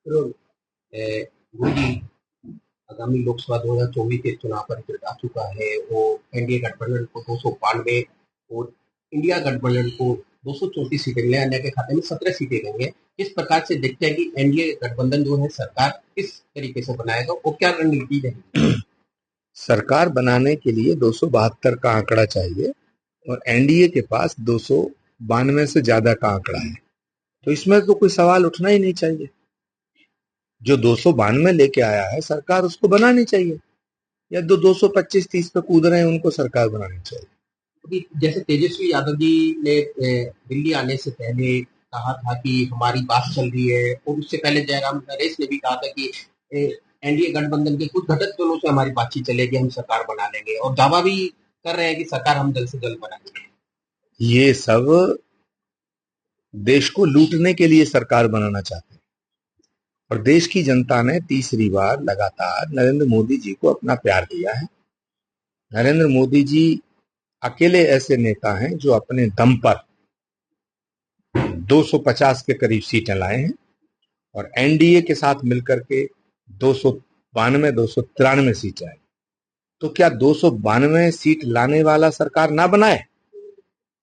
जरूर। मोदी आगामी लोकसभा 2024 के चुनाव पर रिजल्ट आ चुका है। वो एनडीए गठबंधन को 292 और इंडिया गठबंधन को 234 सीटें मिले, अन्य के खाते में 17 सीटें देंगे। किस प्रकार से देखते हैं कि एनडीए गठबंधन जो है सरकार किस तरीके से बनाएगा और क्या रणनीति रहेगी? सरकार बनाने के लिए 272 का आंकड़ा चाहिए और एनडीए के पास 292 से ज्यादा का आंकड़ा है, तो इसमें तो कोई सवाल उठना ही नहीं चाहिए। जो 292 लेके आया है सरकार उसको बनानी चाहिए, या 225-30 पे कूद रहे हैं उनको सरकार बनानी चाहिए। अभी जैसे तेजस्वी यादव जी ने दिल्ली आने से पहले कहा था कि हमारी बात चल रही है, और उससे पहले जयराम नरेश ने भी कहा था कि एनडीए गठबंधन के कुछ घटक दलों से हमारी बातचीत चलेगी, हम सरकार बना लेंगे, और दावा भी कर रहे हैं कि सरकार हम जल्द से जल्द बनाएंगे। ये सब देश को लूटने के लिए सरकार बनाना चाहते हैं, और देश की जनता ने तीसरी बार लगातार नरेंद्र मोदी जी को अपना प्यार दिया है। नरेंद्र मोदी जी अकेले ऐसे नेता हैं जो अपने दम पर 250 के करीब सीटें लाए हैं, और एनडीए के साथ मिलकर के 292-293 सीटें आई। तो क्या 292 सीट लाने वाला सरकार ना बनाए,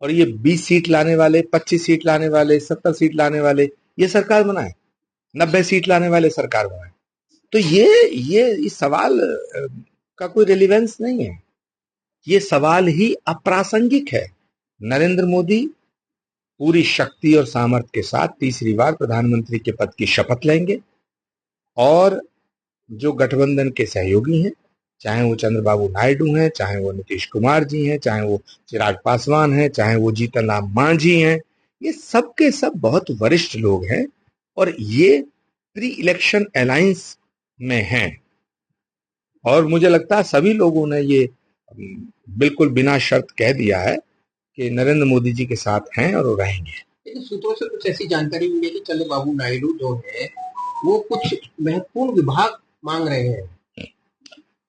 और ये 20 सीट लाने वाले, 25 सीट लाने वाले, 70 सीट लाने वाले ये सरकार बनाए, 90 सीट लाने वाले सरकार बनाए? तो ये इस सवाल का कोई रेलिवेंस नहीं है, ये सवाल ही अप्रासंगिक है। नरेंद्र मोदी पूरी शक्ति और सामर्थ्य के साथ तीसरी बार प्रधानमंत्री के पद की शपथ लेंगे, और जो गठबंधन के सहयोगी हैं, चाहे वो चंद्रबाबू नायडू हैं, चाहे वो नीतीश कुमार जी हैं, चाहे वो चिराग पासवान हैं, चाहे वो जीतन राम मांझी हैं, ये सब के सब बहुत वरिष्ठ लोग हैं, और ये प्री इलेक्शन अलायंस में हैं, और मुझे लगता है सभी लोगों ने ये बिल्कुल बिना शर्त कह दिया है कि नरेंद्र मोदी जी के साथ हैं और वो रहेंगे। लेकिन सूत्रों से कुछ ऐसी जानकारी मिली है कि चंद्रबाबू नायडू जो है वो कुछ महत्वपूर्ण विभाग मांग रहे हैं।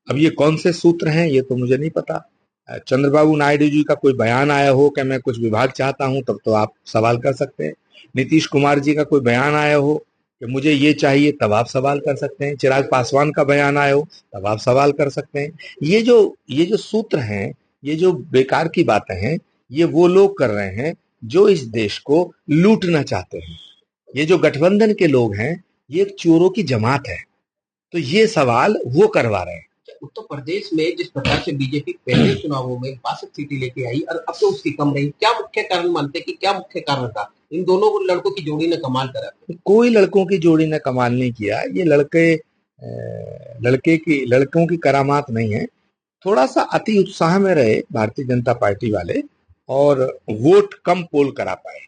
अब ये कौन से सूत्र हैं ये तो मुझे नहीं पता। चंद्रबाबू नायडू जी का कोई बयान आया हो कि मैं कुछ विभाग चाहता हूं, तब तो आप सवाल कर सकते हैं। नीतीश कुमार जी का कोई बयान आया हो कि मुझे ये चाहिए, तब आप सवाल कर सकते हैं। चिराग पासवान का बयान आया हो तब आप सवाल कर सकते हैं। ये जो सूत्र हैं, ये जो बेकार की बातें हैं, ये वो लोग कर रहे हैं जो इस देश को लूटना चाहते हैं। ये जो गठबंधन के लोग हैं ये एक चोरों की जमात है, तो ये सवाल वो करवा रहे हैं। उत्तर प्रदेश में जिस प्रकार से बीजेपी पहले चुनावों में 62 सीटें लेके आई और अब तो उसकी कम रही, क्या मुख्य कारण मानते हैं कि क्या मुख्य कारण था? इन दोनों लड़कों की जोड़ी ने कमाल करा। कोई लड़कों की जोड़ी ने कमाल नहीं किया, ये लड़कों की करामात नहीं है। थोड़ा सा अति उत्साह में रहे भारतीय जनता पार्टी वाले, और वोट कम पोल करा पाए।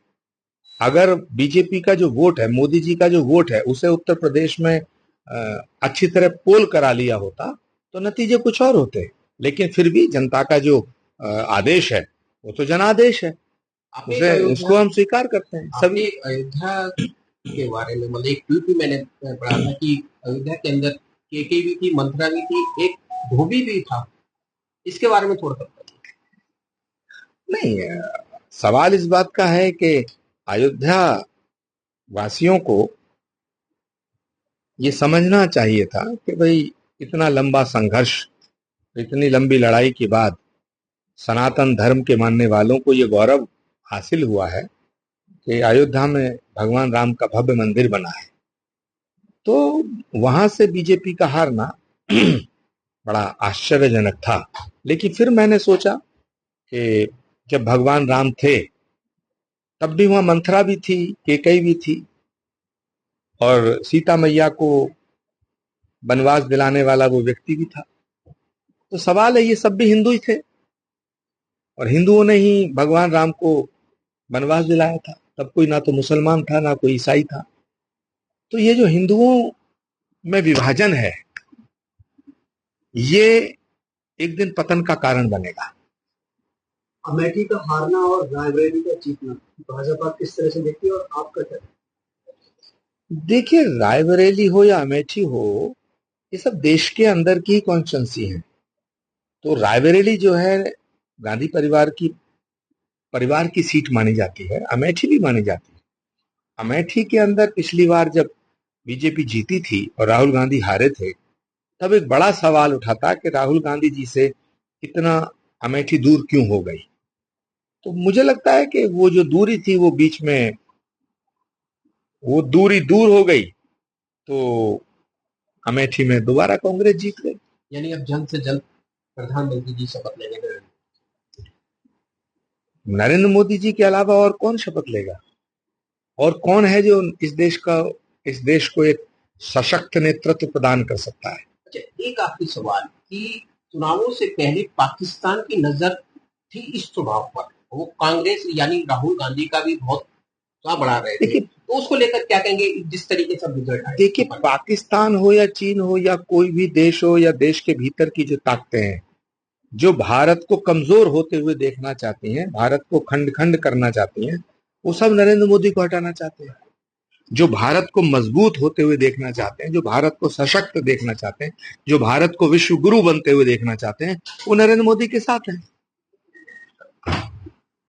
अगर बीजेपी का जो वोट है, मोदी जी का जो वोट है, उसे उत्तर प्रदेश में अच्छी तरह पोल करा लिया होता तो नतीजे कुछ और होते। लेकिन फिर भी जनता का जो आदेश है वो तो जनादेश है, उसे उसको हम स्वीकार करते हैं सभी। अयोध्या के बारे में मतलब एक ट्वीट भी मैंने पढ़ा था कि अयोध्या के अंदर केके भी थी, मंत्रा भी थी, एक धोबी भी था। इसके बारे में थोड़ा सा नहीं, सवाल इस बात का है कि अयोध्या वासियों को ये समझना चाहिए था कि भाई इतना लंबा संघर्ष, इतनी लंबी लड़ाई के बाद सनातन धर्म के मानने वालों को ये गौरव हासिल हुआ है कि अयोध्या में भगवान राम का भव्य मंदिर बना है। तो वहां से बीजेपी का हारना बड़ा आश्चर्यजनक था। लेकिन फिर मैंने सोचा कि जब भगवान राम थे तब भी वहां मंथरा भी थी, केकई भी थी, और सीता मैया को वनवास दिलाने वाला वो व्यक्ति भी था। तो सवाल है, ये सब भी हिंदू ही थे, और हिंदुओं ने ही भगवान राम को वनवास दिलाया था। तब कोई ना तो मुसलमान था ना कोई ईसाई था। तो ये जो हिंदुओं में विभाजन है, ये एक दिन पतन का कारण बनेगा। अमेठी का हारना और रायबरेली का जीतना भाजपा किस तरह से देखती है और आपका क्या? देखिए, रायबरेली हो या अमेठी हो, ये सब देश के अंदर की कॉन्स्टिट्यूंसी है। तो रायबरेली जो है गांधी परिवार की सीट मानी जाती है, अमेठी भी मानी जाती है। अमेठी के अंदर पिछली बार जब बीजेपी जीती थी और राहुल गांधी हारे थे, तब एक बड़ा सवाल उठा था कि राहुल गांधी जी से इतना अमेठी दूर क्यों हो गई। तो मुझे लगता है कि वो जो दूरी थी वो बीच में वो दूरी दूर हो गई, तो अमेठी में दोबारा कांग्रेस जीत गई। यानी अब जल्द से जल्द प्रधानमंत्री जी शपथ लेंगे। नरेंद्र मोदी जी के अलावा और कौन शपथ लेगा? और कौन है जो इस देश को एक सशक्त नेतृत्व प्रदान कर सकता है? अच्छा, एक आखिरी सवाल कि चुनावों से पहले पाकिस्तान की नजर थी इस चुनाव पर, वो कांग्रेस यानी राहुल गांधी का भी बहुत बढ़ा रहे थे, तो उसको लेकर क्या कहेंगे जिस तरीके से रिजल्ट आए? देखिए, पाकिस्तान हो या चीन हो या कोई भी देश हो या देश के भीतर की जो ताकतें हैं जो भारत को कमजोर होते हुए देखना चाहती हैं, भारत को खंड खंड करना चाहती हैं, वो सब नरेंद्र मोदी को हटाना चाहते हैं। जो भारत को मजबूत होते हुए देखना चाहते हैं, जो भारत को सशक्त देखना चाहते हैं, जो भारत को विश्व गुरु बनते हुए देखना चाहते हैं, वो नरेंद्र मोदी के साथ हैं।